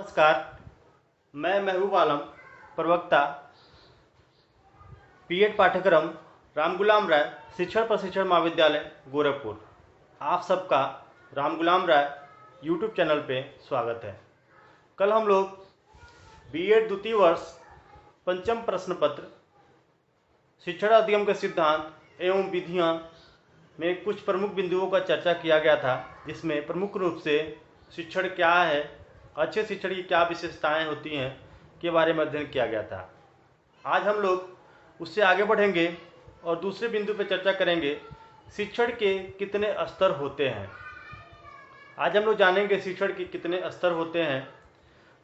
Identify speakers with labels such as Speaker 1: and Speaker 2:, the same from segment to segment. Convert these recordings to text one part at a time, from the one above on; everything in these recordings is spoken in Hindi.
Speaker 1: नमस्कार। मैं महबूब आलम, प्रवक्ता, बीएड पाठ्यक्रम राम गुलाम राय शिक्षण प्रशिक्षण महाविद्यालय गोरखपुर। आप सबका राम गुलाम राय यूट्यूब चैनल पे स्वागत है। कल हम लोग बीएड द्वितीय वर्ष पंचम प्रश्न पत्र शिक्षण अधिगम के सिद्धांत एवं विधियां में कुछ प्रमुख बिंदुओं का चर्चा किया गया था, जिसमें प्रमुख रूप से शिक्षण क्या है, अच्छे शिक्षण की क्या विशेषताएं होती हैं के बारे में अध्ययन किया गया था। आज हम लोग उससे आगे बढ़ेंगे और दूसरे बिंदु पर चर्चा करेंगे, शिक्षण के कितने स्तर होते हैं। आज हम लोग जानेंगे शिक्षण के कितने स्तर होते हैं।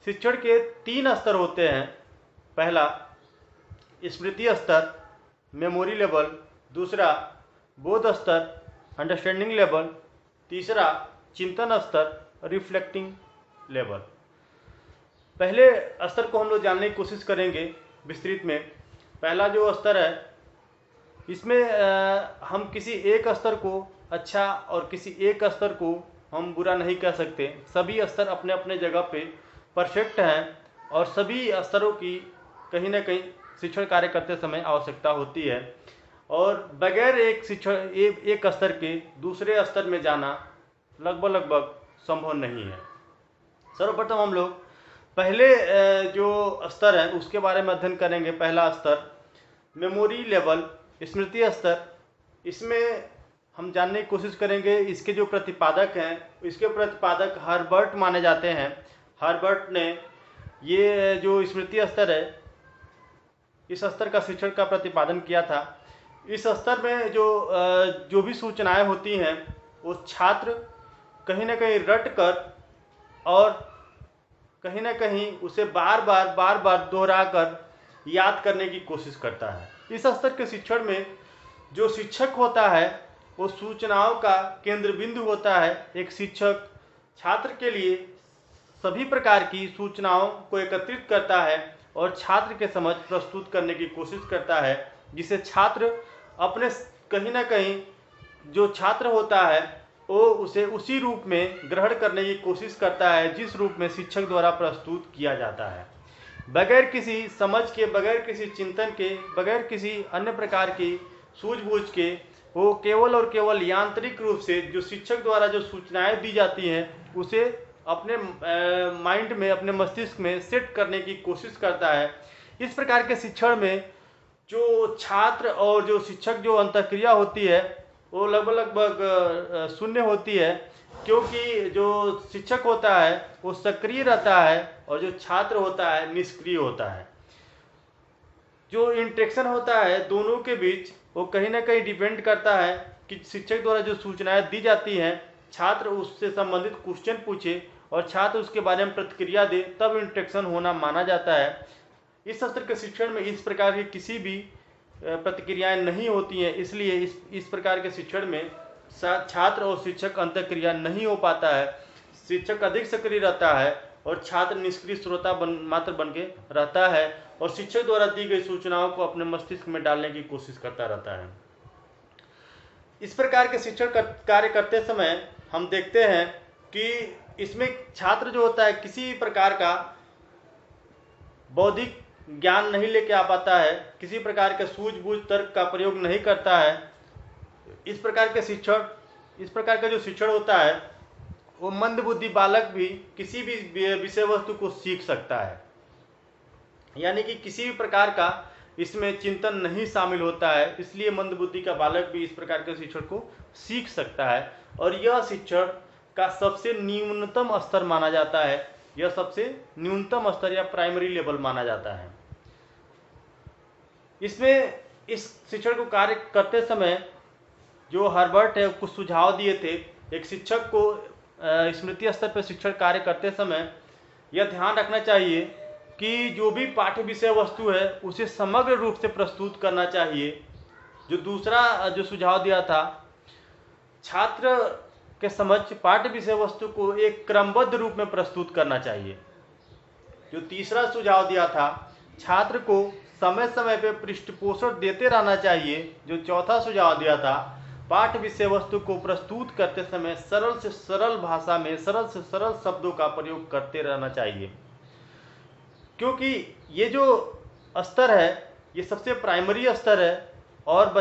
Speaker 1: शिक्षण के 3 स्तर होते हैं। पहला स्मृति स्तर, मेमोरी लेवल। दूसरा बोध स्तर, अंडरस्टैंडिंग लेवल। तीसरा चिंतन स्तर, रिफ्लेक्टिंग लेवल। पहले स्तर को हम लोग जानने की कोशिश करेंगे विस्तृत में। पहला जो स्तर है, इसमें हम किसी एक स्तर को अच्छा और किसी एक स्तर को हम बुरा नहीं कह सकते। सभी स्तर अपने अपने जगह पे परफेक्ट हैं और सभी स्तरों की कहीं ना कहीं शिक्षण कार्य करते समय आवश्यकता होती है, और बगैर एक स्तर के दूसरे स्तर में जाना लगभग संभव नहीं है। सर्वप्रथम हम लोग पहले जो स्तर है उसके बारे में अध्ययन करेंगे। पहला स्तर मेमोरी लेवल, स्मृति स्तर। इसमें हम जानने की कोशिश करेंगे, इसके जो प्रतिपादक हैं, इसके प्रतिपादक हर्बर्ट माने जाते हैं। हर्बर्ट ने ये जो स्मृति स्तर है, इस स्तर का शिक्षण का प्रतिपादन किया था। इस स्तर में जो भी सूचनाएं होती हैं वो छात्र कहीं ना कहीं रट कर और कहीं ना कहीं उसे बार बार दोहरा कर याद करने की कोशिश करता है। इस स्तर के शिक्षण में जो शिक्षक होता है वो सूचनाओं का केंद्र बिंदु होता है। एक शिक्षक छात्र के लिए सभी प्रकार की सूचनाओं को एकत्रित करता है और छात्र के समझ प्रस्तुत करने की कोशिश करता है, जिसे छात्र अपने कहीं ना कहीं जो छात्र होता है वो उसे उसी रूप में ग्रहण करने की कोशिश करता है जिस रूप में शिक्षक द्वारा प्रस्तुत किया जाता है। बगैर किसी समझ के, बगैर किसी चिंतन के, बगैर किसी अन्य प्रकार की सूझबूझ के, वो केवल और केवल यांत्रिक रूप से जो शिक्षक द्वारा जो सूचनाएं दी जाती हैं उसे अपने माइंड में, अपने मस्तिष्क में सेट करने की कोशिश करता है। इस प्रकार के शिक्षण में जो छात्र और जो शिक्षक जो अंतःक्रिया होती है वो लगभग शून्य होती है, क्योंकि जो शिक्षक होता है वो सक्रिय रहता है और जो छात्र होता है निष्क्रिय होता है। जो इंटरेक्शन होता है दोनों के बीच वो कहीं ना कहीं डिपेंड करता है कि शिक्षक द्वारा जो सूचनाएं दी जाती हैं, छात्र उससे संबंधित क्वेश्चन पूछे और छात्र उसके बारे में प्रतिक्रिया दे, तब इंटरेक्शन होना माना जाता है। इस स्तर के शिक्षण में इस प्रकार की किसी भी प्रतिक्रियाएं नहीं होती हैं, इसलिए इस प्रकार के शिक्षण में छात्र और शिक्षक अंतःक्रिया नहीं हो पाता है। शिक्षक अधिक सक्रिय रहता है और छात्र निष्क्रिय श्रोता मात्र बन के रहता है और शिक्षक द्वारा दी गई सूचनाओं को अपने मस्तिष्क में डालने की कोशिश करता रहता है। इस प्रकार के शिक्षण कार्य करते समय हम देखते हैं कि इसमें छात्र जो होता है किसी प्रकार का बौद्धिक ज्ञान नहीं लेके आ पाता है, किसी प्रकार के सूझबूझ तर्क का प्रयोग नहीं करता है। इस प्रकार का जो शिक्षण होता है वो मंदबुद्धि बालक भी किसी भी विषय वस्तु को सीख सकता है, यानी कि किसी भी प्रकार का इसमें चिंतन नहीं शामिल होता है। इसलिए मंदबुद्धि का बालक भी इस प्रकार के शिक्षण को सीख सकता है और यह शिक्षण का सबसे न्यूनतम स्तर माना जाता है। यह सबसे न्यूनतम स्तर या प्राइमरी लेवल माना जाता है। इसमें इस शिक्षण को कार्य करते समय जो हर्बर्ट है कुछ सुझाव दिए थे। एक शिक्षक को स्मृति स्तर पर शिक्षण कार्य करते समय यह ध्यान रखना चाहिए कि जो भी पाठ्य विषय वस्तु है उसे समग्र रूप से प्रस्तुत करना चाहिए। जो दूसरा जो सुझाव दिया था, छात्र के समझ पाठ्य विषय वस्तु को एक क्रमबद्ध रूप में प्रस्तुत करना चाहिए। जो तीसरा सुझाव दिया था, छात्र को समय समय पर पृष्ठपोषण देते रहना चाहिए। जो चौथा सुझाव दिया था, पाठ्य विषय वस्तु को प्रस्तुत करते समय सरल से सरल भाषा में सरल से सरल शब्दों का प्रयोग करते रहना चाहिए, क्योंकि ये जो स्तर है ये सबसे प्राइमरी स्तर है। और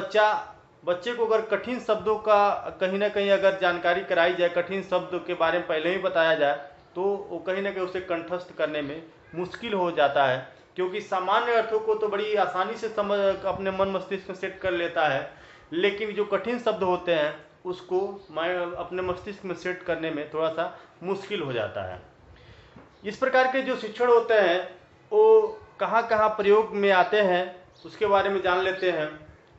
Speaker 1: बच्चे को अगर कठिन शब्दों का कहीं ना कहीं अगर जानकारी कराई जाए, कठिन शब्द के बारे में पहले ही बताया जाए, तो वो कहीं ना कहीं उसे कंठस्थ करने में मुश्किल हो जाता है, क्योंकि सामान्य अर्थों को तो बड़ी आसानी से समझ अपने मन मस्तिष्क में सेट कर लेता है, लेकिन जो कठिन शब्द होते हैं उसको अपने मस्तिष्क में सेट करने में थोड़ा सा मुश्किल हो जाता है। इस प्रकार के जो शिक्षण होते हैं वो कहाँ कहाँ प्रयोग में आते हैं उसके बारे में जान लेते हैं।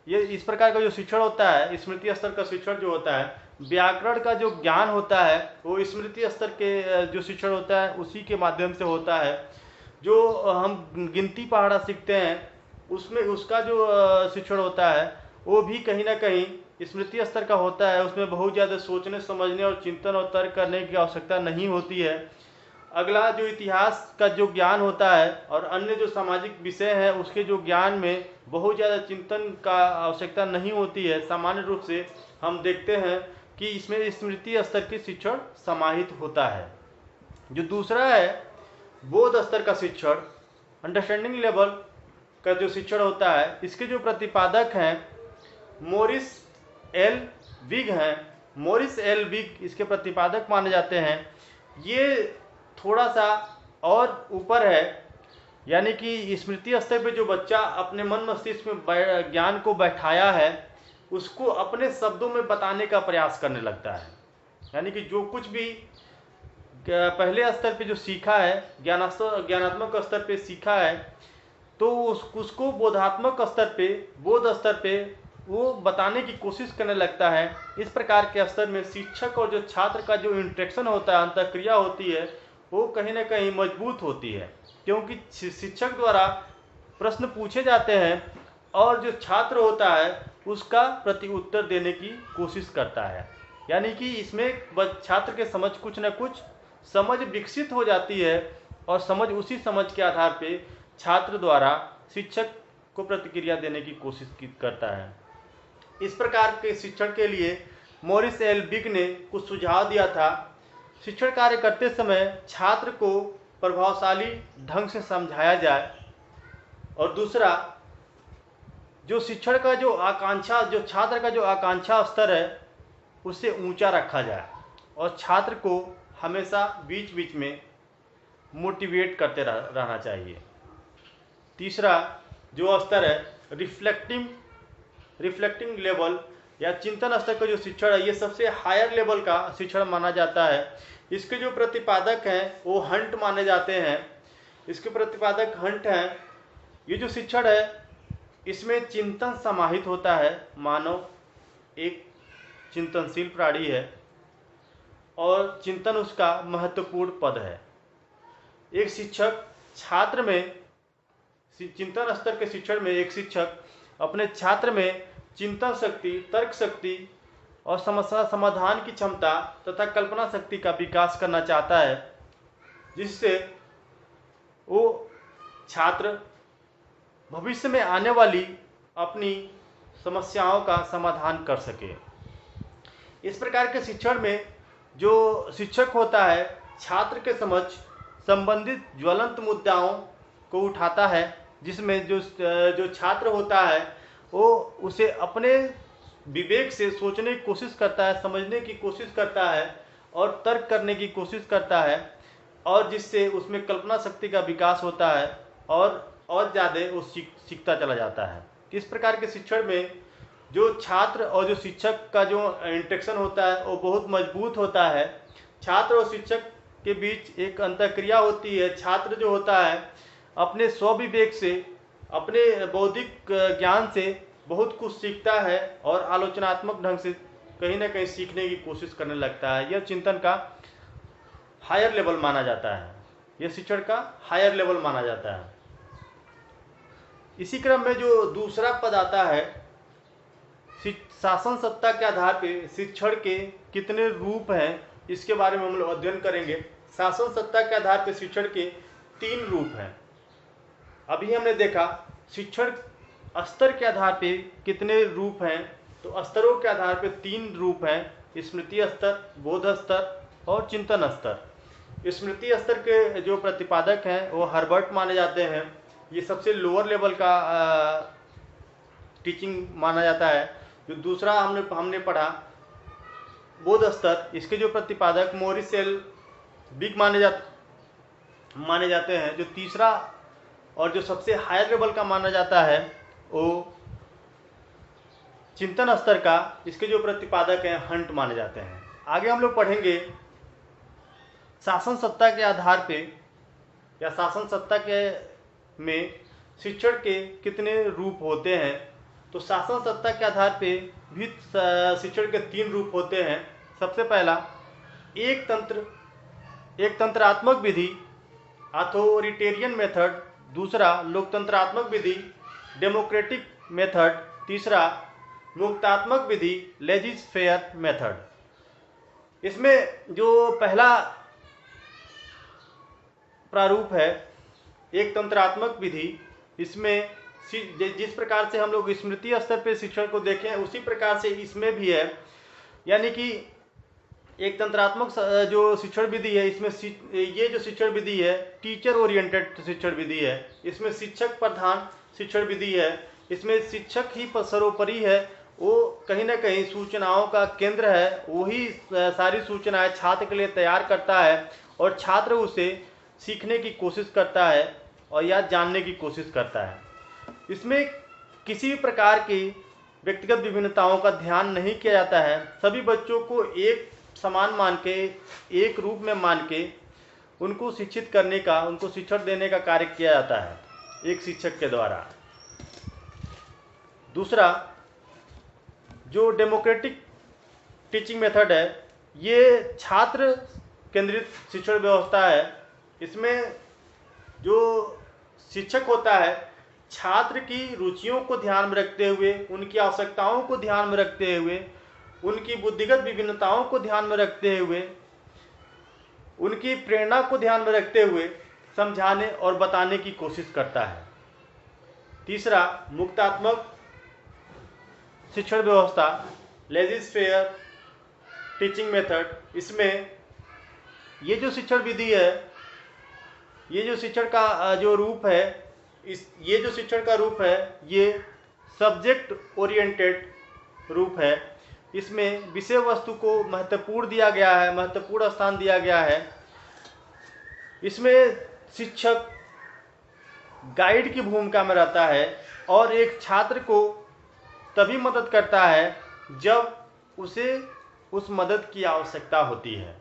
Speaker 1: ये इस प्रकार का जो शिक्षण होता है, स्मृति स्तर का शिक्षण जो होता है, व्याकरण का जो ज्ञान होता है वो स्मृति स्तर के जो शिक्षण होता है उसी के माध्यम से होता है। जो हम गिनती पहाड़ा सीखते हैं उसमें उसका जो शिक्षण होता है वो भी कहीं ना कहीं स्मृति स्तर का होता है। उसमें बहुत ज़्यादा सोचने समझने और चिंतन और तर्क करने की आवश्यकता नहीं होती है। अगला जो इतिहास का जो ज्ञान होता है और अन्य जो सामाजिक विषय हैं उसके जो ज्ञान में बहुत ज़्यादा चिंतन का आवश्यकता नहीं होती है। सामान्य रूप से हम देखते हैं कि इसमें स्मृति स्तर की शिक्षण समाहित होता है। जो दूसरा है बोध स्तर का शिक्षण, अंडरस्टैंडिंग लेवल का जो शिक्षण होता है, इसके जो प्रतिपादक हैं मोरिस एल विग हैं। मोरिस एल विग इसके प्रतिपादक माने जाते हैं। ये थोड़ा सा और ऊपर है, यानी कि स्मृति स्तर पे जो बच्चा अपने मन मस्तिष्क में ज्ञान को बैठाया है उसको अपने शब्दों में बताने का प्रयास करने लगता है। यानी कि जो कुछ भी पहले स्तर पे जो सीखा है, ज्ञानात्मक स्तर पे सीखा है, तो उसको बोधात्मक स्तर पे, बोध स्तर पे वो बताने की कोशिश करने लगता है। इस प्रकार के स्तर में शिक्षक और जो छात्र का जो इंटरेक्शन होता है, अंतःक्रिया होती है, वो कहीं ना कहीं मजबूत होती है, क्योंकि शिक्षक द्वारा प्रश्न पूछे जाते हैं और जो छात्र होता है उसका प्रति उत्तर देने की कोशिश करता है। यानी कि इसमें छात्र के समझ कुछ न कुछ समझ विकसित हो जाती है और उसी समझ के आधार पे छात्र द्वारा शिक्षक को प्रतिक्रिया देने की कोशिश करता है। इस प्रकार के शिक्षण के लिए मोरिस एल विग ने कुछ सुझाव दिया था। शिक्षण कार्य करते समय छात्र को प्रभावशाली ढंग से समझाया जाए, और दूसरा जो शिक्षण का जो आकांक्षा, जो छात्र का जो आकांक्षा स्तर है उसे ऊंचा रखा जाए और छात्र को हमेशा बीच बीच में मोटिवेट करते रहना चाहिए। तीसरा जो स्तर है रिफ्लेक्टिंग लेवल या चिंतन स्तर का जो शिक्षण है, ये सबसे हायर लेवल का शिक्षण माना जाता है। इसके जो प्रतिपादक हैं वो हंट माने जाते हैं। इसके प्रतिपादक हंट हैं। ये जो शिक्षण है इसमें चिंतन समाहित होता है। मानव एक चिंतनशील प्राणी है और चिंतन उसका महत्वपूर्ण पद है। एक शिक्षक छात्र में, चिंतन स्तर के शिक्षण में एक शिक्षक अपने छात्र में चिंतन शक्ति, तर्क शक्ति और समस्या समाधान की क्षमता तथा कल्पना शक्ति का विकास करना चाहता है, जिससे वो छात्र भविष्य में आने वाली अपनी समस्याओं का समाधान कर सके। इस प्रकार के शिक्षण में जो शिक्षक होता है छात्र के समक्ष संबंधित ज्वलंत मुद्दाओं को उठाता है, जिसमें जो छात्र होता है वो उसे अपने विवेक से सोचने की कोशिश करता है, समझने की कोशिश करता है और तर्क करने की कोशिश करता है, और जिससे उसमें कल्पना शक्ति का विकास होता है और ज़्यादा वो सीखता चला जाता है। इस प्रकार के शिक्षण में जो छात्र और जो शिक्षक का जो इंटरेक्शन होता है वो बहुत मजबूत होता है। छात्र और शिक्षक के बीच एक अंतःक्रिया होती है। छात्र जो होता है अपने स्वविवेक से, अपने बौद्धिक ज्ञान से बहुत कुछ सीखता है और आलोचनात्मक ढंग से कहीं ना कहीं सीखने की कोशिश करने लगता है। यह चिंतन का हायर लेवल माना जाता है, यह शिक्षण का हायर लेवल माना जाता है। इसी क्रम में जो दूसरा पद आता है, शासन सत्ता के आधार पर शिक्षण के कितने रूप हैं, इसके बारे में हम लोग अध्ययन करेंगे। शासन सत्ता के आधार पर शिक्षण के 3 रूप हैं। अभी हमने देखा शिक्षण स्तर के आधार पे कितने रूप हैं, तो स्तरों के आधार पर 3 रूप हैं: स्मृति स्तर, बोध स्तर और चिंतन स्तर। स्मृति स्तर के जो प्रतिपादक हैं वो हर्बर्ट माने जाते हैं। ये सबसे लोअर लेवल का टीचिंग माना जाता है। जो दूसरा हमने पढ़ा बोध स्तर, इसके जो प्रतिपादक मोरिस एल बिग माने जाते हैं। जो तीसरा और जो सबसे हायर लेवल का माना जाता है वो चिंतन स्तर का, इसके जो प्रतिपादक हैं हंट माने जाते हैं। आगे हम लोग पढ़ेंगे शासन सत्ता के आधार पे या शासन सत्ता के में शिक्षण के कितने रूप होते हैं। तो शासन सत्ता के आधार पे भी शिक्षण के 3 रूप होते हैं। सबसे पहला एक तंत्रात्मक विधि अथॉरिटेरियन मेथड, दूसरा लोकतंत्रात्मक विधि डेमोक्रेटिक मेथड, तीसरा मुक्तात्मक विधि लेजिस फेयर मेथड। इसमें जो पहला प्रारूप है एक तंत्रात्मक विधि, इसमें जिस प्रकार से हम लोग स्मृति स्तर पे शिक्षण को देखें उसी प्रकार से इसमें भी है। यानी कि एक तंत्रात्मक जो शिक्षण विधि है, इसमें ये जो शिक्षण विधि है टीचर ओरिएंटेड शिक्षण विधि है। इसमें शिक्षक प्रधान शिक्षण विधि है। इसमें शिक्षक ही सर्वोपरि है, वो कहीं ना कहीं सूचनाओं का केंद्र है। वही सारी सूचनाएं छात्र के लिए तैयार करता है और छात्र उसे सीखने की कोशिश करता है और या जानने की कोशिश करता है। इसमें किसी भी प्रकार की व्यक्तिगत विभिन्नताओं का ध्यान नहीं किया जाता है। सभी बच्चों को एक समान मान के, एक रूप में मान के उनको शिक्षित करने का, उनको शिक्षण देने का कार्य किया जाता है एक शिक्षक के द्वारा। दूसरा जो डेमोक्रेटिक टीचिंग मेथड है, ये छात्र केंद्रित शिक्षण व्यवस्था है। इसमें जो शिक्षक होता है छात्र की रुचियों को ध्यान में रखते हुए, उनकी आवश्यकताओं को ध्यान में रखते हुए, उनकी बुद्धिगत विभिन्नताओं को ध्यान में रखते हुए, उनकी प्रेरणा को ध्यान में रखते हुए समझाने और बताने की कोशिश करता है। तीसरा मुक्तात्मक शिक्षण व्यवस्था लेजिस फेयर टीचिंग मेथड। इसमें ये जो शिक्षण विधि है, ये जो शिक्षण का जो रूप है, ये जो शिक्षण का रूप है ये सब्जेक्ट ओरिएंटेड रूप है। इसमें विषय वस्तु को महत्वपूर्ण दिया गया है, महत्वपूर्ण स्थान दिया गया है। इसमें शिक्षक गाइड की भूमिका में रहता है और एक छात्र को तभी मदद करता है जब उसे उस मदद की आवश्यकता होती है।